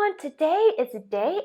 everyone, today is day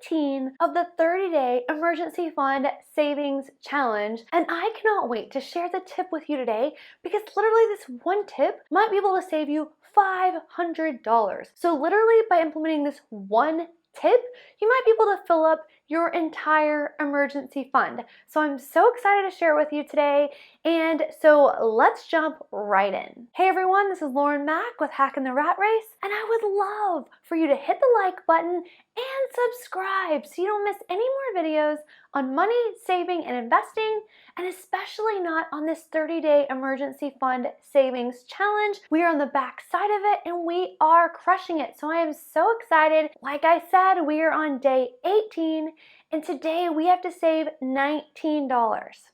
18 of the 30-day emergency fund savings challenge, and I cannot wait to share the tip with you today because literally this one tip might be able to save you $500. So literally by implementing this one tip, you might be able to fill up your entire emergency fund. So I'm so excited to share it with you today. And so let's jump right in. Hey everyone, this is Lauren Mack with Hacking the Rat Race, and I would love for you to hit the like button and subscribe so you don't miss any more videos on money, saving, and investing, and especially not on this 30-day emergency fund savings challenge. We are on the back side of it and we are crushing it. So I am so excited. Like I said, we are on day 18 and today we have to save $19.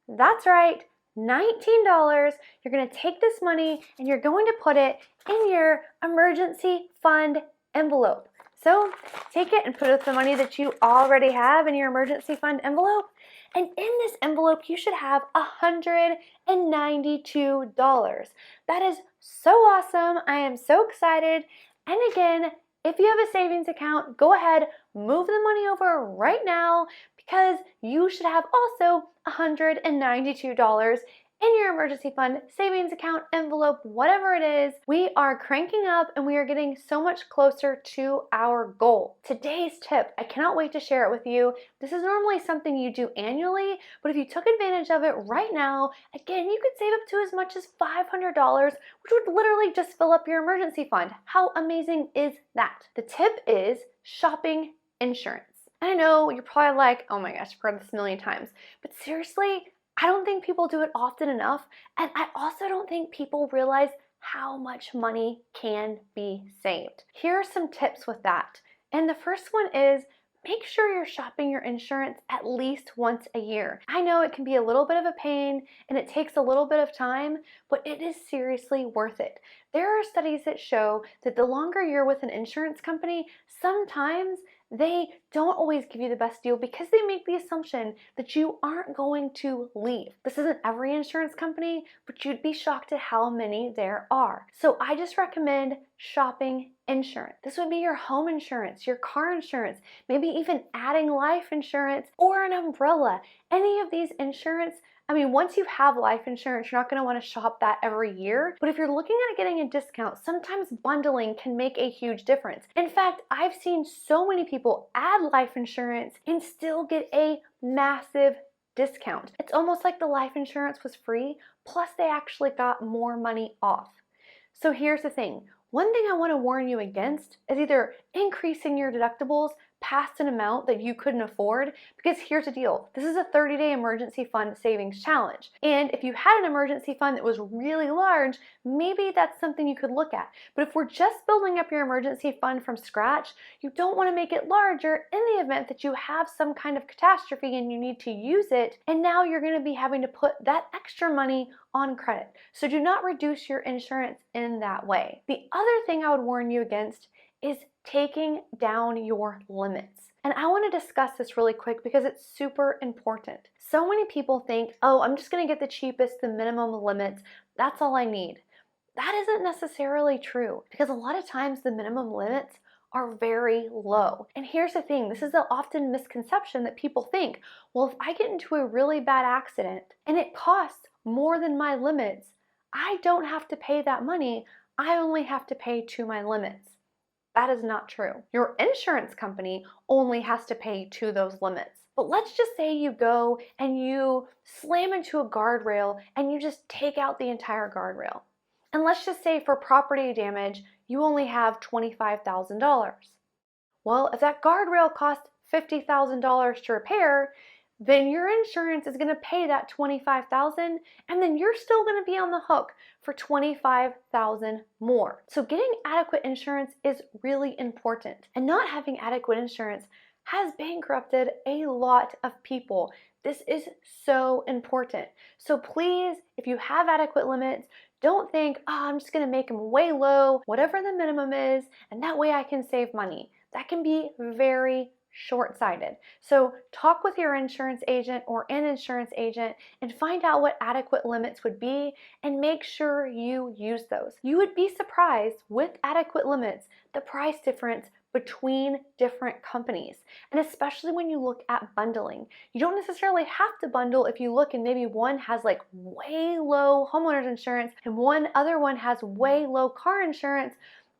That's right, $19. You're going to take this money and you're going to put it in your emergency fund envelope. So take it and put it with the money that you already have in your emergency fund envelope. And in this envelope, you should have $192. That is so awesome. I am so excited. And again, if you have a savings account, go ahead, move the money over right now because you should have also $192 in your emergency fund savings account envelope, whatever it is. We are cranking up and we are getting so much closer to our goal. Today's tip, I cannot wait to share it with you. This is normally something you do annually, but if you took advantage of it right now, again, you could save up to as much as $500, which would literally just fill up your emergency fund. How amazing is that? The tip is shopping insurance. And I know you're probably like, oh my gosh, I've heard this a million times, but seriously, I don't think people do it often enough, and I also don't think people realize how much money can be saved. Here are some tips with that. And the first one is make sure you're shopping your insurance at least once a year. I know it can be a little bit of a pain and it takes a little bit of time, but it is seriously worth it. There are studies that show that the longer you're with an insurance company, sometimes they don't always give you the best deal because they make the assumption that you aren't going to leave. This isn't every insurance company, but you'd be shocked at how many there are. So I just recommend shopping insurance. This would be your home insurance, your car insurance, maybe even adding life insurance or an umbrella. Any of these insurance, I mean, once you have life insurance, you're not going to want to shop that every year. But if you're looking at getting a discount, sometimes bundling can make a huge difference. In fact, I've seen so many people add life insurance and still get a massive discount. It's almost like the life insurance was free, plus they actually got more money off. So here's the thing. One thing I want to warn you against is either increasing your deductibles past an amount that you couldn't afford, because here's the deal. This is a 30-day emergency fund savings challenge. And if you had an emergency fund that was really large, maybe that's something you could look at. But if we're just building up your emergency fund from scratch, you don't want to make it larger in the event that you have some kind of catastrophe and you need to use it. And now you're going to be having to put that extra money on credit. So do not reduce your insurance in that way. The other thing I would warn you against is taking down your limits. And I want to discuss this really quick because it's super important. So many people think, oh, I'm just going to get the cheapest, the minimum limits. That's all I need. That isn't necessarily true because a lot of times the minimum limits are very low. And here's the thing, this is an often misconception that people think, well, if I get into a really bad accident and it costs more than my limits, I don't have to pay that money. I only have to pay to my limits. That is not true. Your insurance company only has to pay to those limits. But let's just say you go and you slam into a guardrail and you just take out the entire guardrail. And let's just say for property damage, you only have $25,000. Well, if that guardrail costs $50,000 to repair, then your insurance is going to pay that $25,000 and then you're still going to be on the hook for $25,000 more. So getting adequate insurance is really important, and not having adequate insurance has bankrupted a lot of people. This is so important. So please, if you have adequate limits, don't think, oh, I'm just going to make them way low, whatever the minimum is, and that way I can save money. That can be very short-sighted. So talk with your insurance agent or an insurance agent and find out what adequate limits would be and make sure you use those. You would be surprised with adequate limits, the price difference between different companies. And especially when you look at bundling. You don't necessarily have to bundle if you look and maybe one has like way low homeowners insurance and one other one has way low car insurance.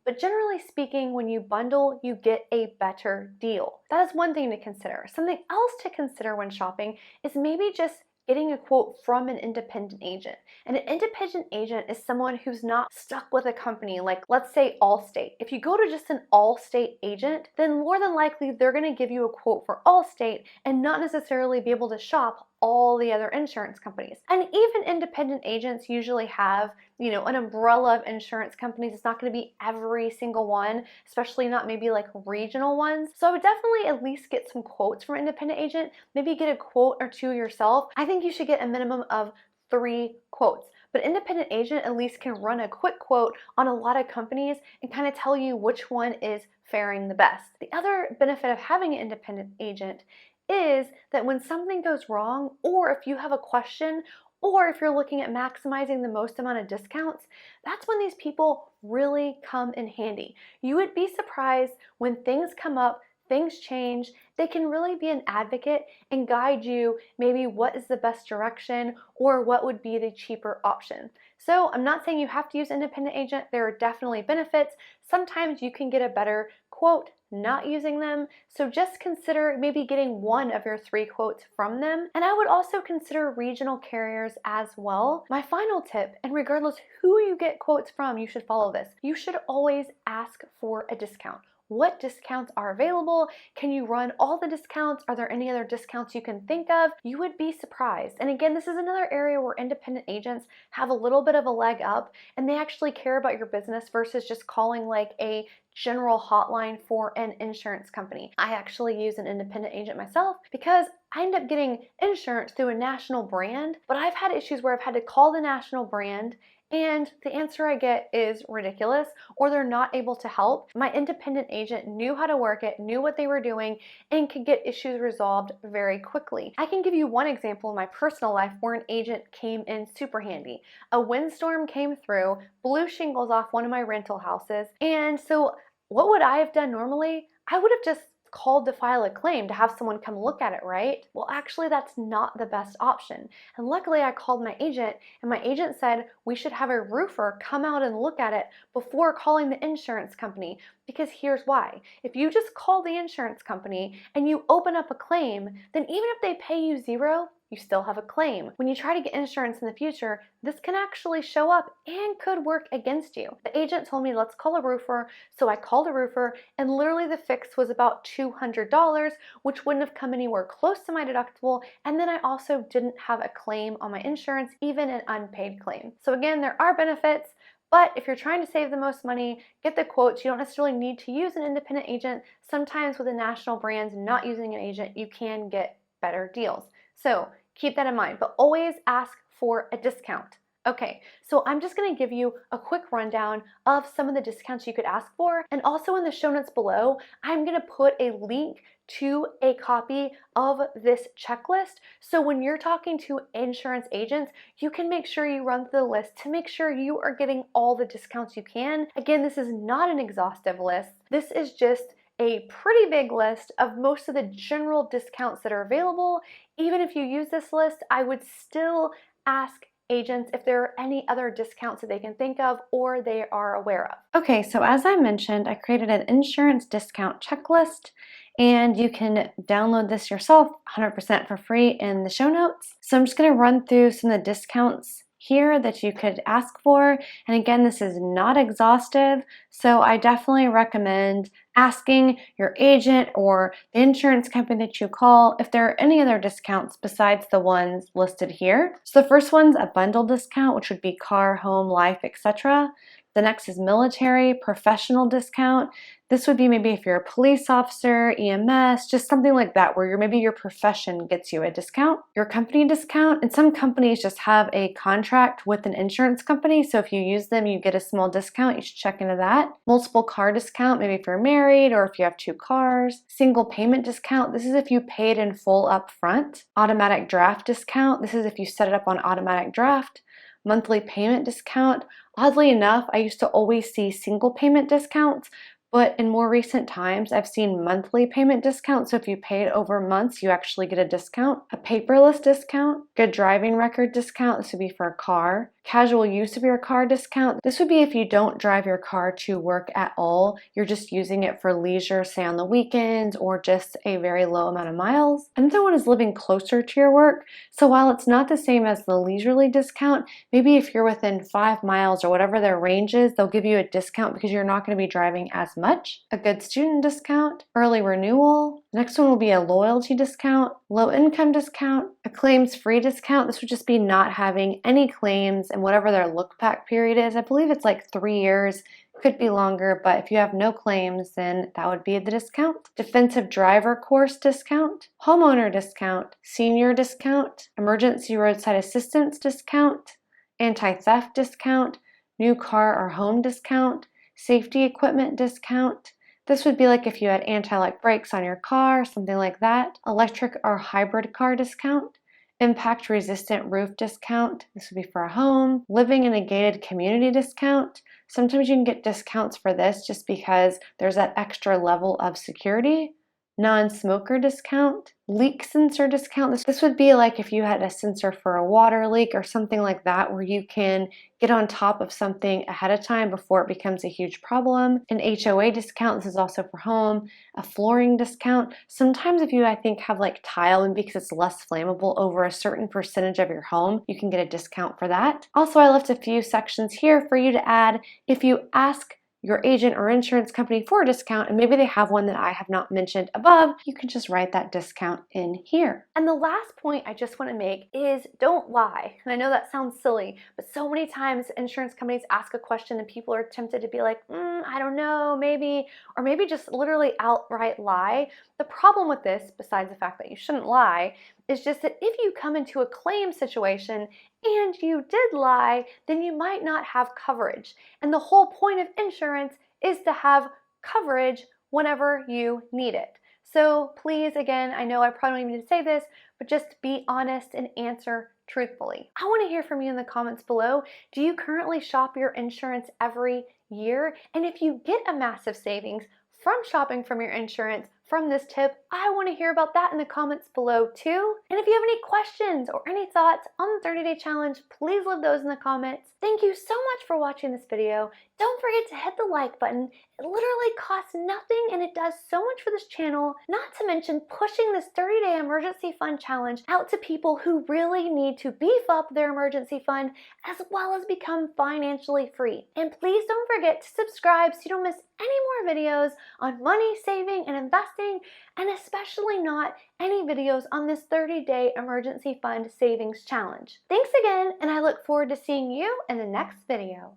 But generally speaking, when you bundle, you get a better deal. That is one thing to consider. Something else to consider when shopping is maybe just getting a quote from an independent agent. And an independent agent is someone who's not stuck with a company like, let's say, Allstate. If you go to just an Allstate agent, then more than likely they're gonna give you a quote for Allstate and not necessarily be able to shop all the other insurance companies. And even independent agents usually have, an umbrella of insurance companies. It's not going to be every single one, especially not maybe like regional ones. So I would definitely at least get some quotes from an independent agent, maybe get a quote or two yourself. I think you should get a minimum of 3 quotes. But independent agent at least can run a quick quote on a lot of companies and kind of tell you which one is faring the best. The other benefit of having an independent agent is that when something goes wrong, or if you have a question, or if you're looking at maximizing the most amount of discounts, that's when these people really come in handy. You would be surprised when things come up, things change, they can really be an advocate and guide you maybe what is the best direction or what would be the cheaper option. So I'm not saying you have to use independent agent. There are definitely benefits. Sometimes you can get a better quote not using them. So just consider maybe getting one of your 3 quotes from them. And I would also consider regional carriers as well. My final tip, and regardless who you get quotes from, you should follow this. You should always ask for a discount. What discounts are available? Can you run all the discounts? Are there any other discounts you can think of? You would be surprised. And again, this is another area where independent agents have a little bit of a leg up and they actually care about your business versus just calling like a general hotline for an insurance company. I actually use an independent agent myself because I end up getting insurance through a national brand, but I've had issues where I've had to call the national brand and the answer I get is ridiculous, or they're not able to help. My independent agent knew how to work it, knew what they were doing, and could get issues resolved very quickly. I can give you one example in my personal life where an agent came in super handy. A windstorm came through, blew shingles off one of my rental houses, and so what would I have done normally? I would have just called to file a claim to have someone come look at it, right? Well, actually, that's not the best option. And luckily, I called my agent, and my agent said we should have a roofer come out and look at it before calling the insurance company. Because here's why. If you just call the insurance company and you open up a claim, then even if they pay you $0, you still have a claim. When you try to get insurance in the future, this can actually show up and could work against you. The agent told me, let's call a roofer. So I called a roofer and literally the fix was about $200, which wouldn't have come anywhere close to my deductible. And then I also didn't have a claim on my insurance, even an unpaid claim. So again, there are benefits. But if you're trying to save the most money, get the quotes. You don't necessarily need to use an independent agent. Sometimes with the national brands, not using an agent, you can get better deals. So keep that in mind, but always ask for a discount. Okay, so I'm just gonna give you a quick rundown of some of the discounts you could ask for. And also in the show notes below, I'm gonna put a link to a copy of this checklist. So when you're talking to insurance agents, you can make sure you run through the list to make sure you are getting all the discounts you can. Again, this is not an exhaustive list. This is just a pretty big list of most of the general discounts that are available. Even if you use this list, I would still ask agents if there are any other discounts that they can think of or they are aware of. Okay, so as I mentioned, I created an insurance discount checklist and you can download this yourself 100% for free in the show notes. So I'm just gonna run through some of the discounts here that you could ask for. And again, this is not exhaustive, so I definitely recommend asking your agent or the insurance company that you call if there are any other discounts besides the ones listed here. So the first one's a bundle discount, which would be car, home, life, etc. The next is military, professional discount. This would be maybe if you're a police officer, EMS, just something like that where maybe your profession gets you a discount. Your company discount, and some companies just have a contract with an insurance company, so if you use them, you get a small discount. You should check into that. Multiple car discount, maybe if you're married or if you have 2 cars. Single payment discount, this is if you paid in full up front. Automatic draft discount, this is if you set it up on automatic draft. Monthly payment discount. Oddly enough, I used to always see single payment discounts, but in more recent times, I've seen monthly payment discounts. So if you pay it over months, you actually get a discount. A paperless discount, good driving record discount. This would be for a car. Casual use of your car discount. This would be if you don't drive your car to work at all. You're just using it for leisure, say on the weekends, or just a very low amount of miles. Another one is living closer to your work. So while it's not the same as the leisurely discount, maybe if you're within 5 miles or whatever their range is, they'll give you a discount because you're not going to be driving as much. A good student discount, early renewal. The next one will be a loyalty discount, low income discount, a claims free discount. This would just be not having any claims and whatever their look back period is. I believe it's like 3 years. Could be longer, but if you have no claims, then that would be the discount. Defensive driver course discount, homeowner discount, senior discount, emergency roadside assistance discount, anti-theft discount, new car or home discount, safety equipment discount. This would be like if you had anti-lock brakes on your car, something like that. Electric or hybrid car discount. Impact resistant roof discount. This would be for a home. Living in a gated community discount. Sometimes you can get discounts for this just because there's that extra level of security. Non-smoker discount, leak sensor discount. This would be like if you had a sensor for a water leak or something like that where you can get on top of something ahead of time before it becomes a huge problem. An HOA discount, this is also for home. A flooring discount. Sometimes if you, I think, have like tile and because it's less flammable over a certain percentage of your home, you can get a discount for that. Also, I left a few sections here for you to add if you ask your agent or insurance company for a discount, and maybe they have one that I have not mentioned above, you can just write that discount in here. And the last point I just want to make is don't lie. And I know that sounds silly, but so many times insurance companies ask a question and people are tempted to be like, I don't know, maybe, or maybe just literally outright lie. The problem with this, besides the fact that you shouldn't lie, is just that if you come into a claim situation and you did lie, then you might not have coverage. And the whole point of insurance is to have coverage whenever you need it. So please, again, I know I probably don't even need to say this, but just be honest and answer truthfully. I want to hear from you in the comments below. Do you currently shop your insurance every year? And if you get a massive savings from shopping from your insurance from this tip, I want to hear about that in the comments below too. And if you have any questions or any thoughts on the 30-day challenge, please leave those in the comments. Thank you so much for watching this video. Don't forget to hit the like button. It literally costs nothing and it does so much for this channel, not to mention pushing this 30-day emergency fund challenge out to people who really need to beef up their emergency fund as well as become financially free. And please don't forget to subscribe so you don't miss any more videos on money, saving, and investing, and especially not any videos on this 30-day emergency fund savings challenge. Thanks again, and I look forward to seeing you in the next video.